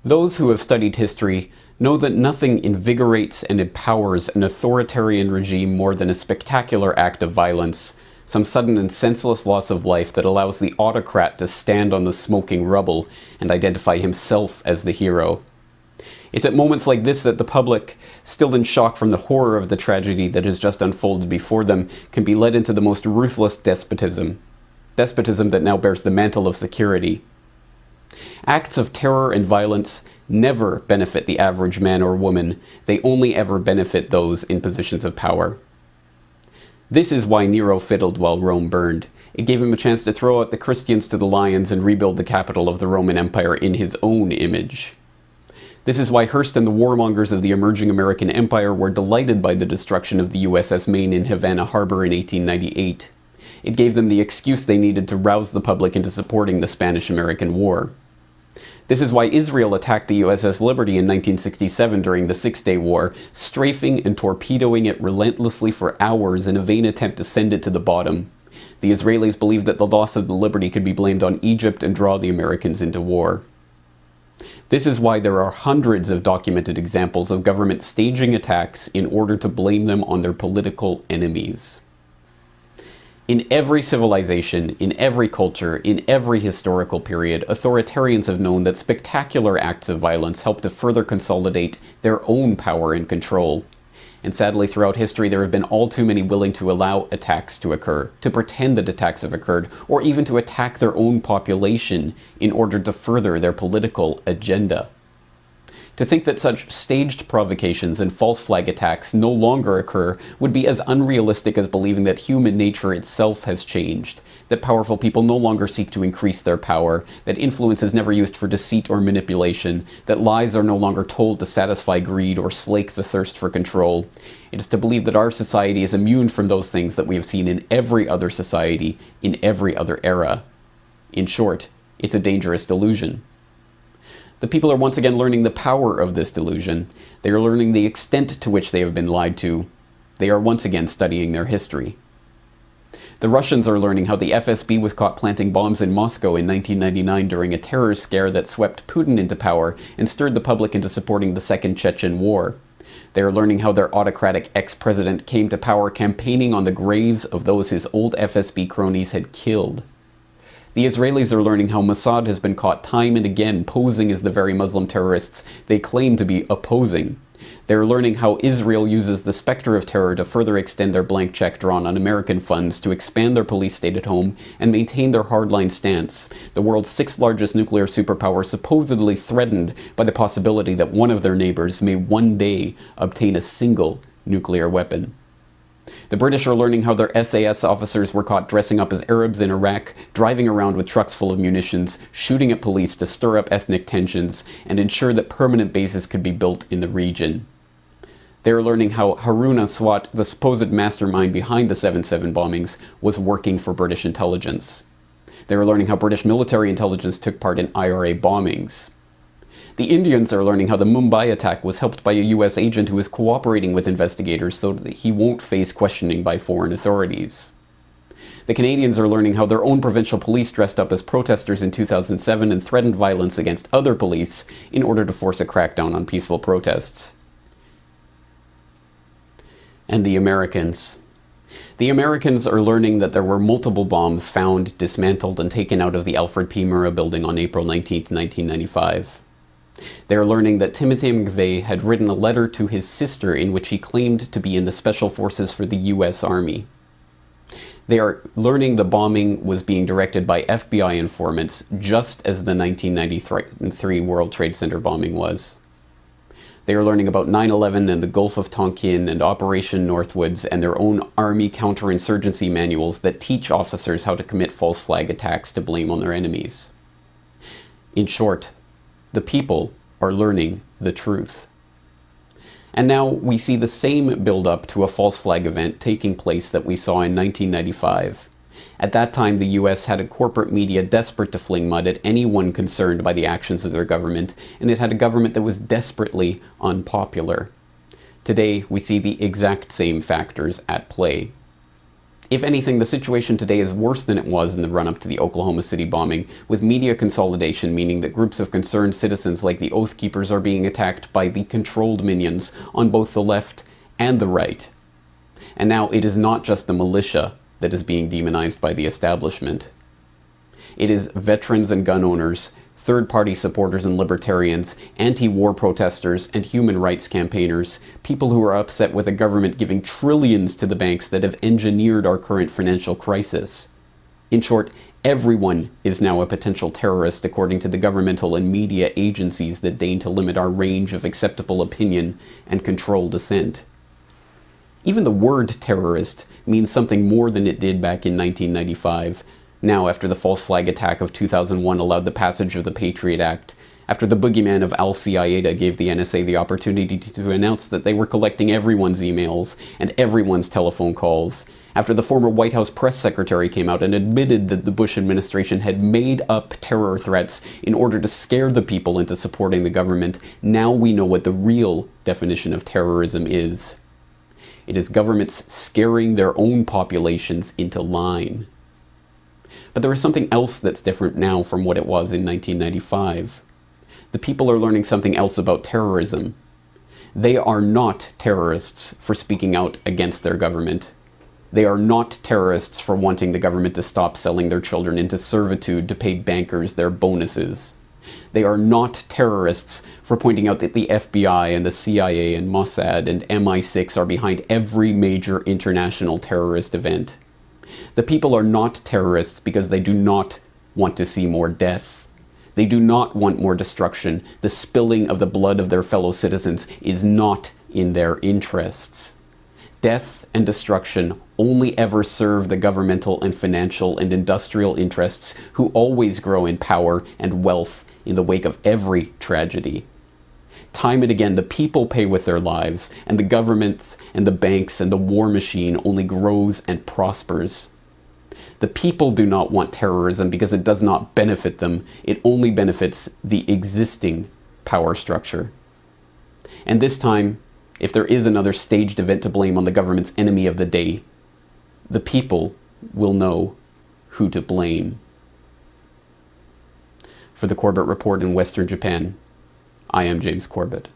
Those who have studied history know that nothing invigorates and empowers an authoritarian regime more than a spectacular act of violence, some sudden and senseless loss of life that allows the autocrat to stand on the smoking rubble and identify himself as the hero. It's at moments like this that the public, still in shock from the horror of the tragedy that has just unfolded before them, can be led into the most ruthless despotism. Despotism that now bears the mantle of security. Acts of terror and violence never benefit the average man or woman. They only ever benefit those in positions of power. This is why Nero fiddled while Rome burned. It gave him a chance to throw out the Christians to the lions and rebuild the capital of the Roman Empire in his own image. This is why Hearst and the warmongers of the emerging American Empire were delighted by the destruction of the USS Maine in Havana Harbor in 1898. It gave them the excuse they needed to rouse the public into supporting the Spanish-American War. This is why Israel attacked the USS Liberty in 1967 during the Six-Day War, strafing and torpedoing it relentlessly for hours in a vain attempt to send it to the bottom. The Israelis believed that the loss of the Liberty could be blamed on Egypt and draw the Americans into war. This is why there are hundreds of documented examples of government staging attacks in order to blame them on their political enemies. In every civilization, in every culture, in every historical period, authoritarians have known that spectacular acts of violence help to further consolidate their own power and control. And sadly, throughout history, there have been all too many willing to allow attacks to occur, to pretend that attacks have occurred, or even to attack their own population in order to further their political agenda. To think that such staged provocations and false flag attacks no longer occur would be as unrealistic as believing that human nature itself has changed, that powerful people no longer seek to increase their power, that influence is never used for deceit or manipulation, that lies are no longer told to satisfy greed or slake the thirst for control. It is to believe that our society is immune from those things that we have seen in every other society, in every other era. In short, it's a dangerous delusion. The people are once again learning the power of this delusion. They are learning the extent to which they have been lied to. They are once again studying their history. The Russians are learning how the FSB was caught planting bombs in Moscow in 1999 during a terror scare that swept Putin into power and stirred the public into supporting the Second Chechen War. They are learning how their autocratic ex-president came to power campaigning on the graves of those his old FSB cronies had killed. The Israelis are learning how Mossad has been caught time and again posing as the very Muslim terrorists they claim to be opposing. They are learning how Israel uses the specter of terror to further extend their blank check drawn on American funds to expand their police state at home and maintain their hardline stance, the world's sixth largest nuclear superpower supposedly threatened by the possibility that one of their neighbors may one day obtain a single nuclear weapon. The British are learning how their SAS officers were caught dressing up as Arabs in Iraq, driving around with trucks full of munitions, shooting at police to stir up ethnic tensions, and ensure that permanent bases could be built in the region. They are learning how Harun Aswat, the supposed mastermind behind the 7/7 bombings, was working for British intelligence. They are learning how British military intelligence took part in IRA bombings. The Indians are learning how the Mumbai attack was helped by a US agent who is cooperating with investigators so that he won't face questioning by foreign authorities. The Canadians are learning how their own provincial police dressed up as protesters in 2007 and threatened violence against other police in order to force a crackdown on peaceful protests. And the Americans. The Americans are learning that there were multiple bombs found, dismantled, and taken out of the Alfred P. Murrah building on April 19, 1995. They are learning that Timothy McVeigh had written a letter to his sister in which he claimed to be in the Special Forces for the US Army. They are learning the bombing was being directed by FBI informants, just as the 1993 World Trade Center bombing was. They are learning about 9/11 and the Gulf of Tonkin and Operation Northwoods and their own Army counterinsurgency manuals that teach officers how to commit false flag attacks to blame on their enemies. In short, the people are learning the truth. And now we see the same build-up to a false flag event taking place that we saw in 1995. At that time, the US had a corporate media desperate to fling mud at anyone concerned by the actions of their government, and it had a government that was desperately unpopular. Today, we see the exact same factors at play. If anything, the situation today is worse than it was in the run-up to the Oklahoma City bombing, with media consolidation meaning that groups of concerned citizens like the Oath Keepers are being attacked by the controlled minions on both the left and the right. And now it is not just the militia that is being demonized by the establishment. It is veterans and gun owners, third-party supporters and libertarians, anti-war protesters and human rights campaigners, people who are upset with a government giving trillions to the banks that have engineered our current financial crisis. In short, everyone is now a potential terrorist according to the governmental and media agencies that deign to limit our range of acceptable opinion and control dissent. Even the word terrorist means something more than it did back in 1995, now after the false flag attack of 2001 allowed the passage of the Patriot Act, after the boogeyman of Al-Qaeda gave the NSA the opportunity to announce that they were collecting everyone's emails and everyone's telephone calls, after the former White House press secretary came out and admitted that the Bush administration had made up terror threats in order to scare the people into supporting the government, now we know what the real definition of terrorism is. It is governments scaring their own populations into line. But there is something else that's different now from what it was in 1995. The people are learning something else about terrorism. They are not terrorists for speaking out against their government. They are not terrorists for wanting the government to stop selling their children into servitude to pay bankers their bonuses. They are not terrorists for pointing out that the FBI and the CIA and Mossad and MI6 are behind every major international terrorist event. The people are not terrorists because they do not want to see more death. They do not want more destruction. The spilling of the blood of their fellow citizens is not in their interests. Death and destruction only ever serve the governmental and financial and industrial interests who always grow in power and wealth in the wake of every tragedy. Time and again, the people pay with their lives, and the governments and the banks and the war machine only grows and prospers. The people do not want terrorism because it does not benefit them. It only benefits the existing power structure. And this time, if there is another staged event to blame on the government's enemy of the day, the people will know who to blame. For the Corbett Report in Western Japan, I am James Corbett.